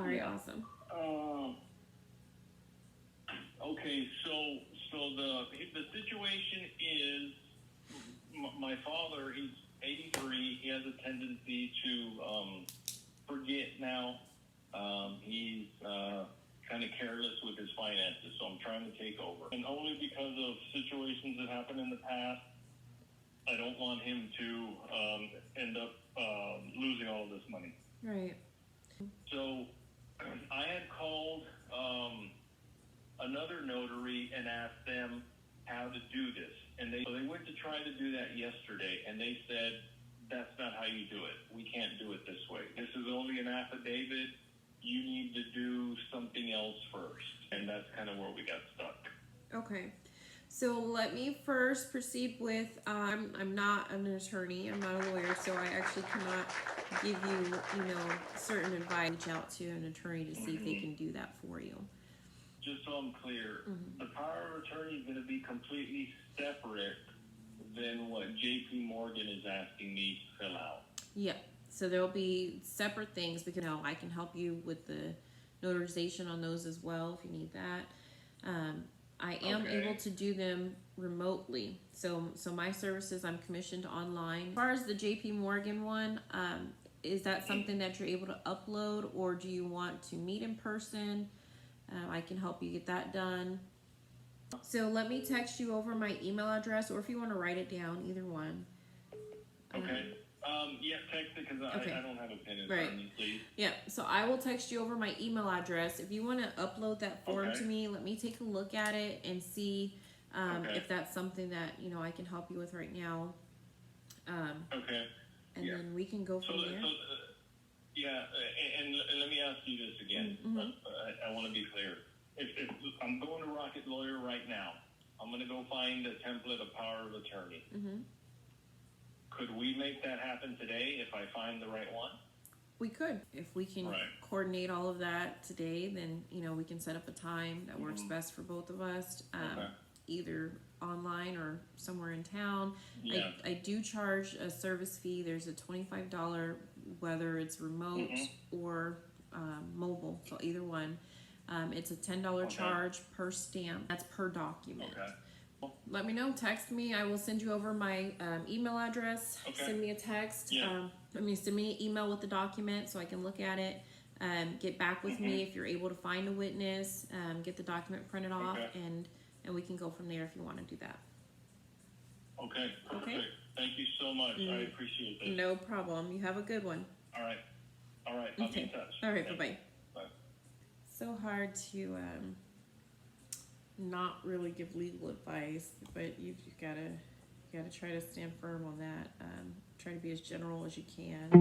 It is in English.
All right, awesome. Okay, so the situation is my father. He's 83. He has a tendency to forget now. He's kind of careless with his finances, so I'm trying to take over. And only because of situations that happened in the past, I don't want him to end up losing all of this money. Right. So I had called another notary and asked them how to do this. And they went to try to do that yesterday, and they said, that's not how you do it. We can't do it this way. This is only an affidavit. You need to do something else first. And that's kind of where we got stuck. Okay. So let me first proceed with, I'm not an attorney, I'm not a lawyer, so I actually cannot give you, certain advice. Reach out to an attorney to see if they can do that for you. Just so I'm clear, the power of attorney is going to be completely separate than what JP Morgan is asking me to fill out. Yeah, so there'll be separate things because I can help you with the notarization on those as well if you need that. I am able to do them remotely. So my services, I'm commissioned online. As far as the JP Morgan one, is that something that you're able to upload, or do you want to meet in person? I can help you get that done. So let me text you over my email address, or if you want to write it down, either one. Okay. Yeah, text it because I don't have a pen in front of me, please. Yeah, so I will text you over my email address. If you want to upload that form to me, let me take a look at it and see if that's something that, I can help you with right now. Okay. And then we can go from there. And let me ask you this again. I want to be clear. If I'm going to Rocket Lawyer right now, I'm going to go find a template of power of attorney. Could we make that happen today if I find the right one? We could. If we can coordinate all of that today, then, we can set up a time that works best for both of us, either online or somewhere in town. Yeah. I do charge a service fee. There's a $25, whether it's remote or mobile, so either one. It's a $10 charge per stamp. That's per document. Let me know. Text me. I will send you over my email address. Send me a text. Send me an email with the document so I can look at it. Get back with me if you're able to find a witness. Get the document printed off, and we can go from there if you want to do that. Okay, perfect. Thank you so much. I appreciate this. No problem. You have a good one. All right. I'll be in touch. All right. Bye-bye. Bye. So hard to not really give legal advice, but you've gotta try to stand firm on that. Try to be as general as you can.